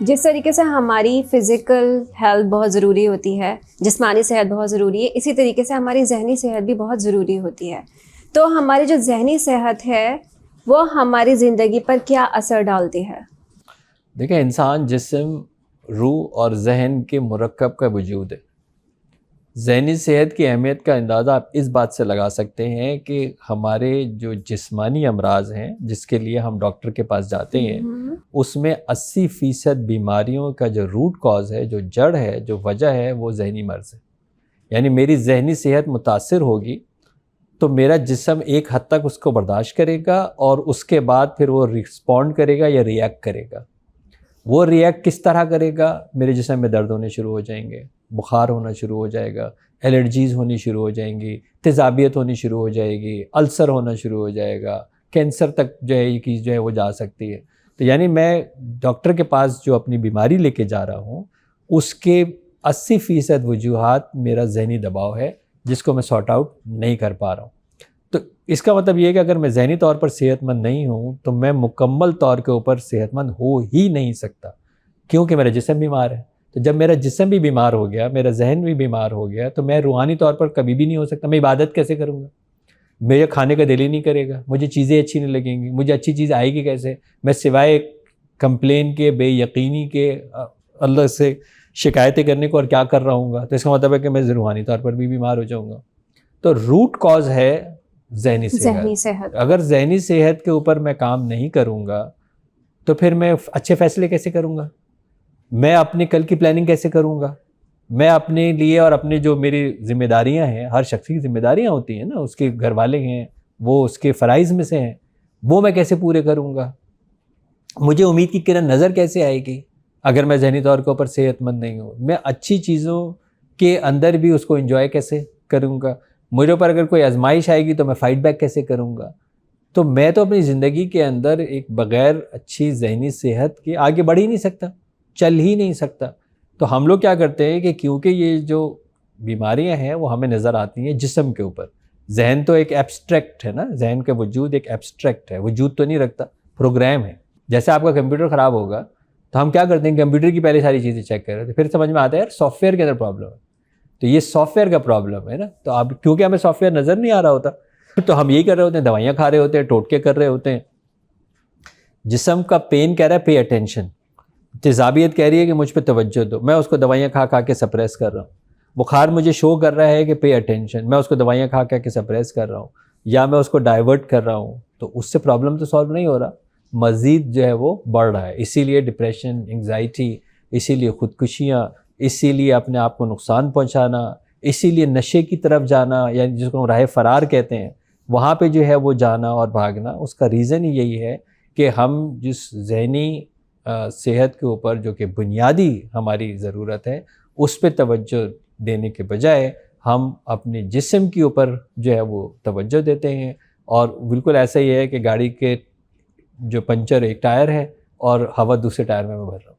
جس طریقے سے ہماری فزیکل ہیلتھ بہت ضروری ہوتی ہے، جسمانی صحت بہت ضروری ہے، اسی طریقے سے ہماری ذہنی صحت بھی بہت ضروری ہوتی ہے. تو ہماری جو ذہنی صحت ہے وہ ہماری زندگی پر کیا اثر ڈالتی ہے؟ دیکھیں، انسان جسم، روح اور ذہن کے مرکب کا وجود ہے. ذہنی صحت کی اہمیت کا اندازہ آپ اس بات سے لگا سکتے ہیں کہ ہمارے جو جسمانی امراض ہیں جس کے لیے ہم ڈاکٹر کے پاس جاتے ہیں، اس میں 80% بیماریوں کا جو روٹ کاز ہے، جو جڑ ہے، جو وجہ ہے، وہ ذہنی مرض ہے. یعنی میری ذہنی صحت متاثر ہوگی تو میرا جسم ایک حد تک اس کو برداشت کرے گا، اور اس کے بعد پھر وہ رسپونڈ کرے گا یا ریئیکٹ کرے گا. وہ ریئیکٹ کس طرح کرے گا؟ میرے جسم میں درد ہونے شروع ہو جائیں گے، بخار ہونا شروع ہو جائے گا، الرجیز ہونی شروع ہو جائیں گی، تیزابیت ہونی شروع ہو جائے گی، السر ہونا شروع ہو جائے گا، کینسر تک جو ہے یہ چیز جو ہے وہ جا سکتی ہے. تو یعنی میں ڈاکٹر کے پاس جو اپنی بیماری لے کے جا رہا ہوں، اس کے 80% وجوہات میرا ذہنی دباؤ ہے جس کو میں سارٹ آؤٹ نہیں کر پا رہا ہوں. تو اس کا مطلب یہ ہے کہ اگر میں ذہنی طور پر صحت مند نہیں ہوں تو میں مکمل طور کے اوپر صحت مند ہو ہی نہیں سکتا، کیونکہ میرا جسم بیمار ہے. تو جب میرا جسم بھی بیمار ہو گیا، میرا ذہن بھی بیمار ہو گیا، تو میں روحانی طور پر کبھی بھی نہیں ہو سکتا. میں عبادت کیسے کروں گا؟ میرے کھانے کا دل ہی نہیں کرے گا، مجھے چیزیں اچھی نہیں لگیں گی، مجھے اچھی چیز آئے گی کیسے؟ میں سوائے کمپلین کے، بے یقینی کے، اللہ سے شکایتیں کرنے کو اور کیا کر رہا ہوں گا؟ تو اس کا مطلب ہے کہ میں روحانی طور پر بھی بیمار ہو جاؤں گا. تو روٹ کاز ہے ذہنی صحت. اگر ذہنی صحت کے اوپر میں کام نہیں کروں گا تو پھر میں اچھے فیصلے کیسے کروں گا؟ میں اپنے کل کی پلاننگ کیسے کروں گا؟ میں اپنے لیے اور اپنے جو میری ذمہ داریاں ہیں، ہر شخص کی ذمہ داریاں ہوتی ہیں نا، اس کے گھر والے ہیں، وہ اس کے فرائض میں سے ہیں، وہ میں کیسے پورے کروں گا؟ مجھے امید کی کرن نظر کیسے آئے گی اگر میں ذہنی طور کے اوپر صحت مند نہیں ہوں؟ میں اچھی چیزوں کے اندر بھی اس کو انجوائے کیسے کروں گا؟ مجھے اوپر اگر کوئی آزمائش آئے گی تو میں فائٹ بیک کیسے کروں گا؟ تو میں تو اپنی زندگی کے اندر ایک بغیر اچھی ذہنی صحت کے آگے بڑھ ہی نہیں سکتا، چل ہی نہیں سکتا. تو ہم لوگ کیا کرتے ہیں کہ کیونکہ یہ جو بیماریاں ہیں وہ ہمیں نظر آتی ہیں جسم کے اوپر. ذہن تو ایک ایبسٹریکٹ ہے نا، ذہن کا وجود ایک ایبسٹریکٹ ہے، وجود تو نہیں رکھتا، پروگرام ہے. جیسے آپ کا کمپیوٹر خراب ہوگا تو ہم کیا کرتے ہیں؟ کمپیوٹر کی پہلے ساری چیزیں چیک کر رہے تھے، پھر سمجھ میں آتا ہے یار سافٹ ویئر کے اندر پرابلم ہے. تو یہ سافٹ ویئر کا پرابلم ہے نا. تو اب کیونکہ ہمیں سافٹ ویئر نظر نہیں آ رہا ہوتا تو ہم یہی کر رہے ہوتے ہیں، دوائیاں کھا رہے ہوتے ہیں، ٹوٹکے کر رہے ہوتے ہیں. جسم کا پین کہہ رہا ہے پے اٹینشن، تیزابیت کہہ رہی ہے کہ مجھ پہ توجہ دو، میں اس کو دوائیاں کھا کھا کے سپریس کر رہا ہوں. بخار مجھے شو کر رہا ہے کہ پے اٹینشن، میں اس کو دوائیاں کھا کھا کے سپریس کر رہا ہوں، یا میں اس کو ڈائیورٹ کر رہا ہوں. تو اس سے پرابلم تو سالو نہیں ہو رہا، مزید جو ہے وہ بڑھ رہا ہے. اسی لیے ڈپریشن، انگزائٹی، اسی لیے خودکشیاں، اسی لیے اپنے آپ کو نقصان پہنچانا، اسی لیے نشے کی طرف جانا، یعنی جس کو ہم راہ فرار کہتے ہیں، وہاں پہ جو ہے وہ جانا اور بھاگنا. اس کا ریزن ہی یہی ہے کہ ہم جس ذہنی صحت کے اوپر جو کہ بنیادی ہماری ضرورت ہے اس پہ توجہ دینے کے بجائے ہم اپنے جسم کے اوپر جو ہے وہ توجہ دیتے ہیں. اور بالکل ایسا ہی ہے کہ گاڑی کے جو پنچر ایک ٹائر ہے اور ہوا دوسرے ٹائر میں بھر رہا ہوں.